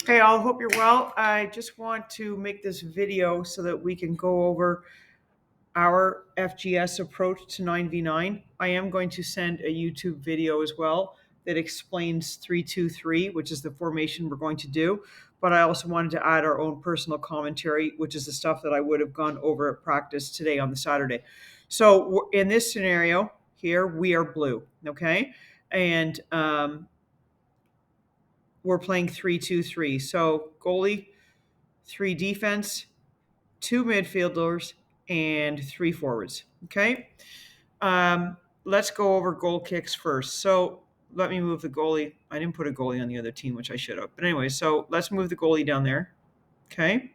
Hey, all, hope you're well. I just want to make this video so that we can go over our FGS approach to 9v9. I am going to send a YouTube video as well that explains 3-2-3, which is the formation we're going to do. But I also wanted to add our own personal commentary, which is the stuff that I would have gone over at practice today on the Saturday. So in this scenario here, we are blue, okay? And we're playing 3-2-3. So goalie, three defense, two midfielders, and three forwards. Okay. Let's go over goal kicks first. So let me move the goalie. I didn't put a goalie on the other team, which I should have. But anyway, so let's move the goalie down there. Okay.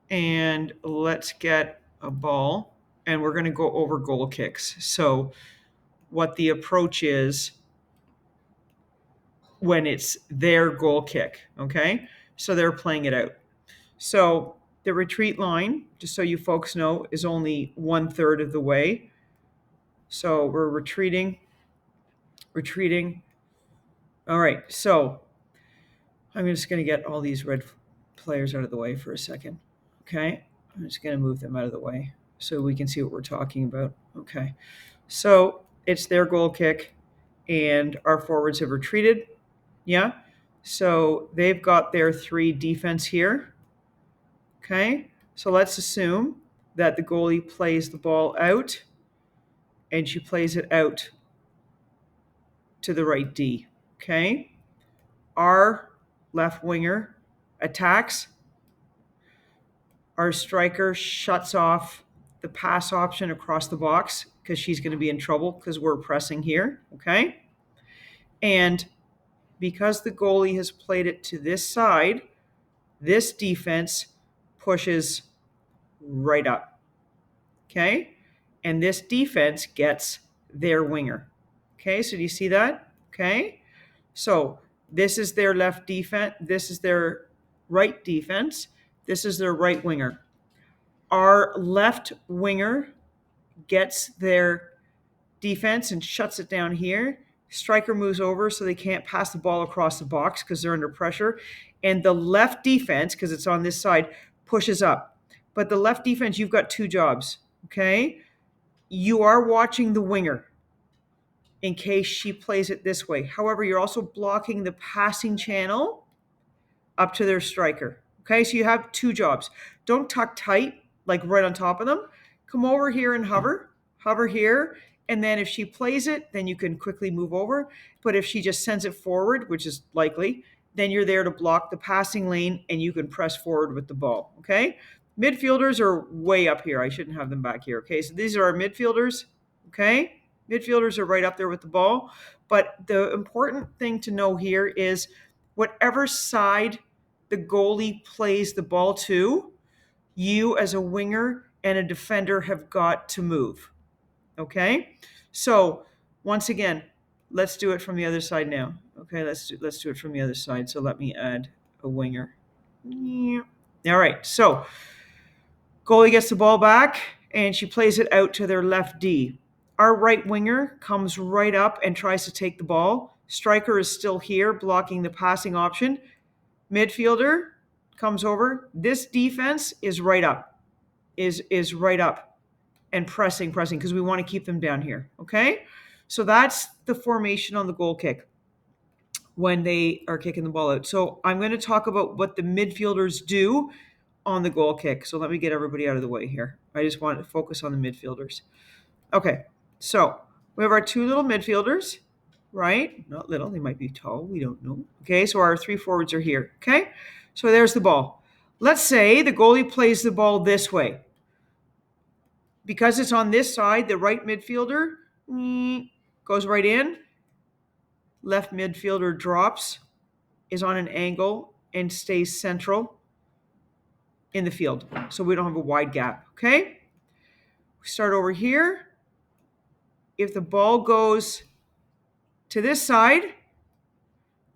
And let's get a ball. And we're going to go over goal kicks. So what the approach is when it's their goal kick. Okay. So they're playing it out. So the retreat line, just so you folks know, is only 1/3 of the way. So we're retreating. All right, so I'm just going to get all these red players out of the way for a second. Okay, I'm just going to move them out of the way so we can see what we're talking about. Okay, so it's their goal kick, and our forwards have retreated. Yeah, so they've got their three defense here. Okay, so let's assume that the goalie plays the ball out and she plays it out to the right D. Okay, our left winger attacks. Our striker shuts off the pass option across the box because she's going to be in trouble because we're pressing here. Okay, and because the goalie has played it to this side, this defense pushes right up. Okay, and this defense gets their winger. Okay, so do you see that? Okay, so this is their left defense, this is their right defense, this is their right winger. Our left winger gets their defense and shuts it down here. Striker moves over so they can't pass the ball across the box because they're under pressure. And the left defense, because it's on this side, pushes up. But the left defense, you've got two jobs, okay? You are watching the winger in case she plays it this way. However, you're also blocking the passing channel up to their striker. Okay, so you have two jobs. Don't tuck tight, like right on top of them. Come over here and hover here. And then if she plays it, then you can quickly move over. But if she just sends it forward, which is likely, then you're there to block the passing lane and you can press forward with the ball. Okay, midfielders are way up here. I shouldn't have them back here. Okay, so these are our midfielders. Okay, midfielders are right up there with the ball. But the important thing to know here is whatever side the goalie plays the ball to, you as a winger and a defender have got to move. Okay? So, once again, let's do it from the other side now. Okay, let's do it from the other side. So let me add a winger. Yeah. All right. So, goalie gets the ball back and she plays it out to their left D. Our right winger comes right up and tries to take the ball. Striker is still here blocking the passing option. Midfielder comes over. This defense is right up, is right up and pressing because we want to keep them down here. Okay, so that's the formation on the goal kick when they are kicking the ball out. So I'm going to talk about what the midfielders do on the goal kick. So let me get everybody out of the way here. I just want to focus on the midfielders. Okay, so we have our two little midfielders, right? Not little, they might be tall, we don't know. Okay, so our three forwards are here. Okay, so there's the ball. Let's say the goalie plays the ball this way. Because it's on this side, the right midfielder goes right in. Left midfielder drops, is on an angle, and stays central in the field. So we don't have a wide gap. Okay, we start over here. If the ball goes to this side,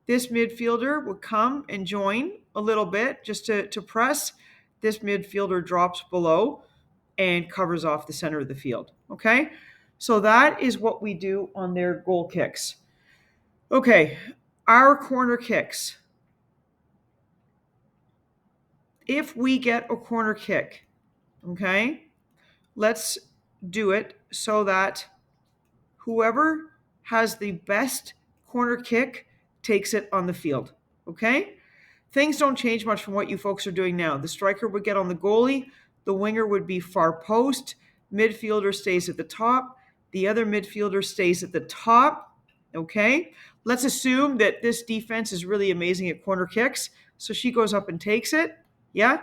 this midfielder would come and join a little bit just to press. This midfielder drops below and covers off the center of the field. Okay, so that is what we do on their goal kicks. Okay, our corner kicks. if we get a corner kick, okay, let's do it so that whoever has the best corner kick takes it on the field, okay? Things don't change much from what you folks are doing now. The striker would get on the goalie, the winger would be far post, midfielder stays at the top, the other midfielder stays at the top, okay? Let's assume that this defense is really amazing at corner kicks, so she goes up and takes it, yeah?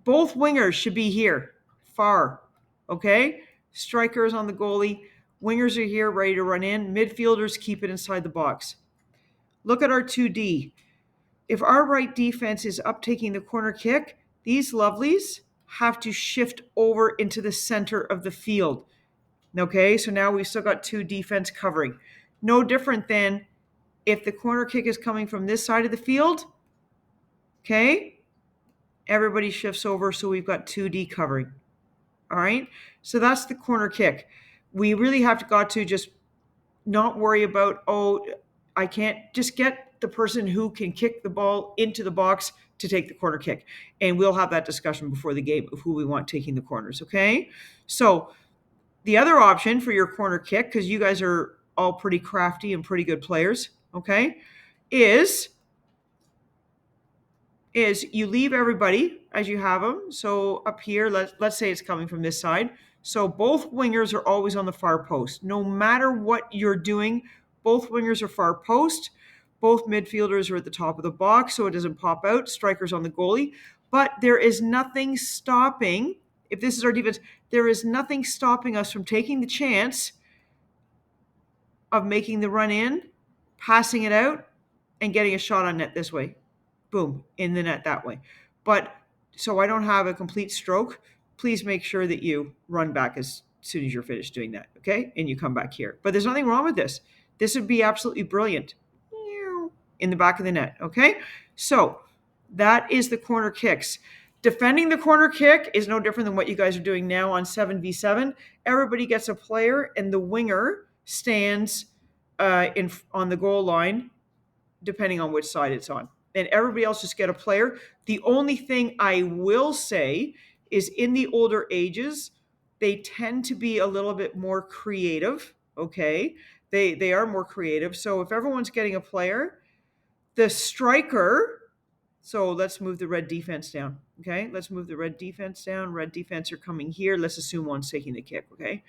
Both wingers should be here, far, okay? Strikers on the goalie, wingers are here ready to run in, midfielders keep it inside the box. Look at our 2D. If our right defense is up taking the corner kick, these lovelies have to shift over into the center of the field. Okay, so now we've still got 2 defense covering. No different than if the corner kick is coming from this side of the field, okay, everybody shifts over so we've got 2D covering. All right, so that's the corner kick. We really have got to just not worry about, oh, I can't just get the person who can kick the ball into the box to take the corner kick. And we'll have that discussion before the game of who we want taking the corners, okay? So the other option for your corner kick, because you guys are all pretty crafty and pretty good players, okay, is you leave everybody as you have them. So up here, let's say it's coming from this side. So both wingers are always on the far post. No matter what you're doing, both wingers are far post. Both midfielders are at the top of the box, so it doesn't pop out. Strikers on the goalie. But there is nothing stopping, if this is our defense, there is nothing stopping us from taking the chance of making the run in, passing it out, and getting a shot on net this way. Boom, in the net that way. But so I don't have a complete stroke, please make sure that you run back as soon as you're finished doing that, okay? And you come back here. But there's nothing wrong with this. This would be absolutely brilliant in the back of the net, okay? So that is the corner kicks. Defending the corner kick is no different than what you guys are doing now on 7v7. Everybody gets a player, and the winger stands on the goal line, depending on which side it's on. And everybody else just get a player. The only thing I will say is in the older ages, they tend to be a little bit more creative, okay? They are more creative. So if everyone's getting a player, the striker, so let's move the red defense down, okay? Let's move the red defense down. Red defense are coming here. Let's assume one's taking the kick, okay?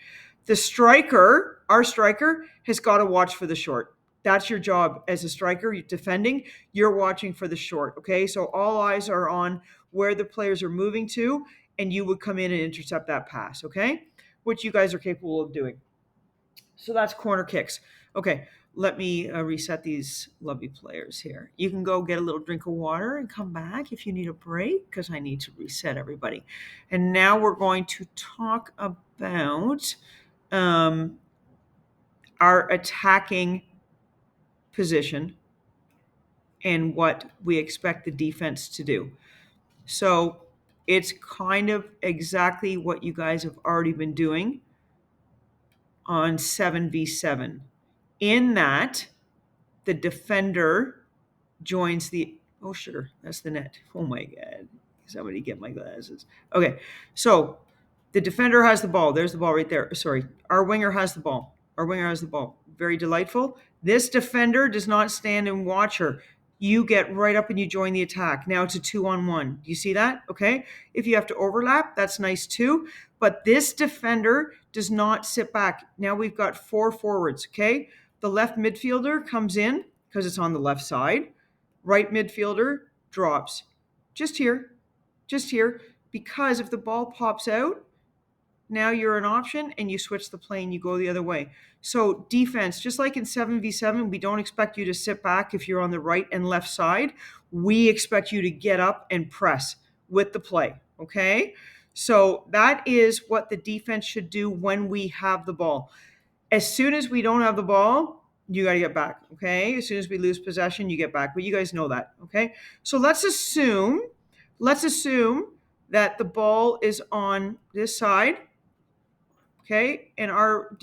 The striker, our striker, has got to watch for the short. That's your job as a striker. You're defending, you're watching for the short, okay? So all eyes are on where the players are moving to, and you would come in and intercept that pass, okay? Which you guys are capable of doing. So that's corner kicks. Okay, let me reset these lovely players here. You can go get a little drink of water and come back if you need a break, because I need to reset everybody. And now we're going to talk about our attacking position and what we expect the defense to do. So it's kind of exactly what you guys have already been doing on 7v7, in that the defender joins the, oh sugar, that's the net. Oh my God, somebody get my glasses. Okay, so the defender has the ball. There's the ball right there. Sorry, our winger has the ball. Our winger has the ball. Very delightful. This defender does not stand and watch her. You get right up and you join the attack. Now it's a 2-on-1. Do you see that? Okay. If you have to overlap, that's nice too. But this defender does not sit back. Now we've got 4 forwards. Okay. The left midfielder comes in because it's on the left side. Right midfielder drops. Just here. Because if the ball pops out, now you're an option and you switch the plane, you go the other way. So defense, just like in 7v7, we don't expect you to sit back if you're on the right and left side. We expect you to get up and press with the play, okay? So that is what the defense should do when we have the ball. As soon as we don't have the ball, you got to get back, okay? As soon as we lose possession, you get back. But you guys know that, okay? So let's assume that the ball is on this side. Okay, and our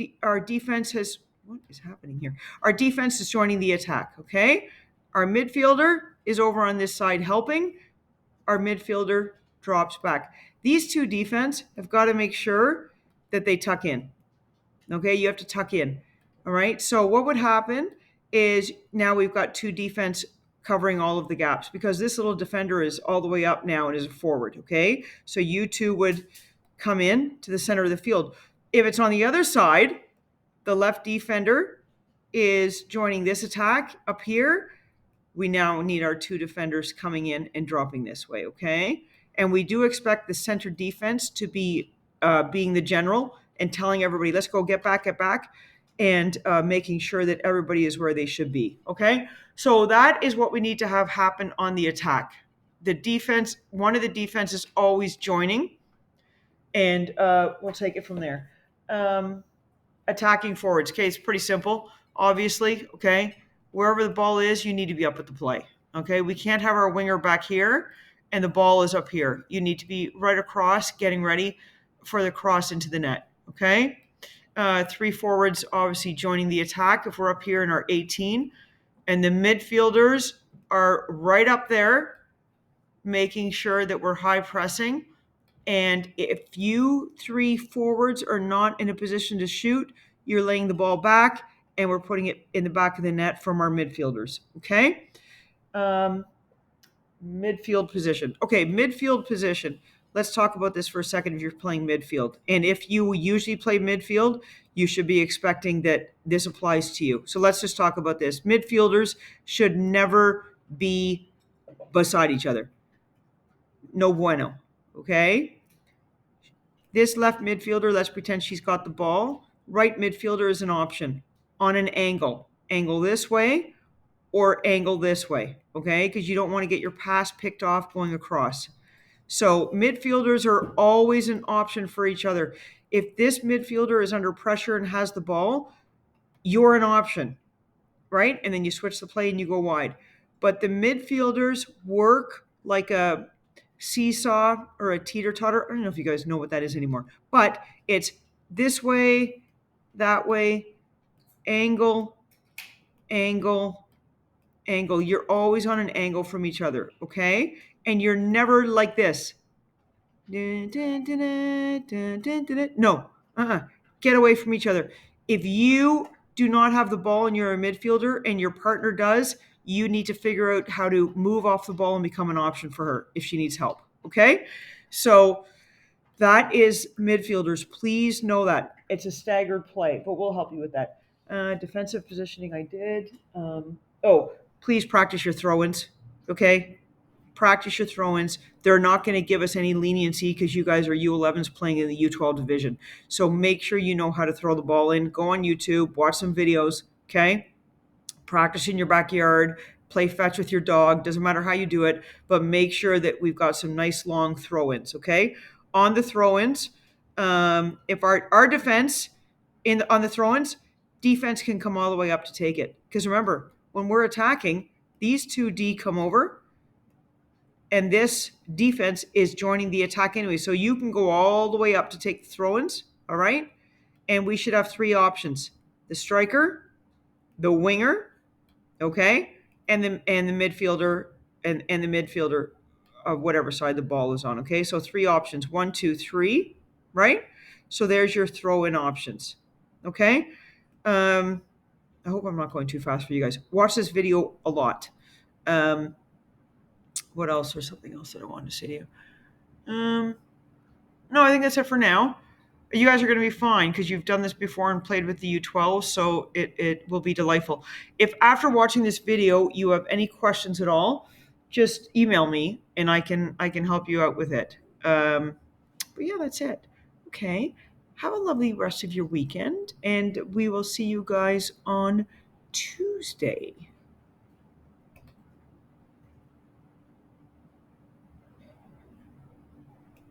defense has, what is happening here? Our defense is joining the attack, okay? Our midfielder is over on this side helping. our midfielder drops back. These two defense have got to make sure that they tuck in. Okay, you have to tuck in. All right. So what would happen is now we've got two defense covering all of the gaps because this little defender is all the way up now and is a forward. Okay. So you two would come in to the center of the field. If it's on the other side, the left defender is joining this attack up here. We now need our two defenders coming in and dropping this way, okay? And we do expect the center defense to be being the general and telling everybody, let's go, get back, and making sure that everybody is where they should be, okay? So that is what we need to have happen on the attack. The defense, one of the defense is always joining, and we'll take it from there. Attacking forwards, okay, it's pretty simple, obviously, okay? Wherever the ball is, you need to be up at the play, okay? We can't have our winger back here and the ball is up here. You need to be right across, getting ready for the cross into the net, okay? Three forwards obviously joining the attack if we're up here in our 18. And the midfielders are right up there, making sure that we're high pressing. And if you three forwards are not in a position to shoot, you're laying the ball back and we're putting it in the back of the net from our midfielders. Okay. Midfield position. Okay, midfield position. Let's talk about this for a second if you're playing midfield. And if you usually play midfield, you should be expecting that this applies to you. So let's just talk about this. Midfielders should never be beside each other. No bueno. Okay? This left midfielder, let's pretend she's got the ball. Right midfielder is an option on an angle. Angle this way or angle this way, okay? Because you don't want to get your pass picked off going across. So midfielders are always an option for each other. If this midfielder is under pressure and has the ball, you're an option, right? And then you switch the play and you go wide. But the midfielders work like a seesaw or a teeter-totter. I don't know if you guys know what that is anymore, but it's this way, that way, angle, angle, angle. You're always on an angle from each other, okay? And you're never like this. No, get away from each other. If you do not have the ball and you're a midfielder and your partner does, you need to figure out how to move off the ball and become an option for her if she needs help, okay? So that is midfielders. Please know that. It's a staggered play, but we'll help you with that. Defensive positioning, I did. Please practice your throw-ins, okay? Practice your throw-ins. They're not going to give us any leniency because you guys are U11s playing in the U12 division. So make sure you know how to throw the ball in. Go on YouTube, watch some videos, okay? Practice in your backyard, play fetch with your dog. Doesn't matter how you do it, but make sure that we've got some nice long throw-ins, okay? On the throw-ins, if our defense on the throw-ins, defense can come all the way up to take it. Because remember, when we're attacking, these two D come over, and this defense is joining the attack anyway. So you can go all the way up to take the throw-ins, all right? And we should have three options: the striker, the winger, okay, and the midfielder and the midfielder of whatever side the ball is on, okay? So three options: 1, 2, 3, right? So there's your throw-in options, okay? I hope I'm not going too fast for you guys. Watch this video a lot. What else, or something else that I wanted to say to you? No, I think that's it for now. You guys are going to be fine because you've done this before and played with the U12, so it will be delightful. If after watching this video you have any questions at all, just email me and I can help you out with it. But yeah, that's it. Okay. Have a lovely rest of your weekend, and we will see you guys on Tuesday.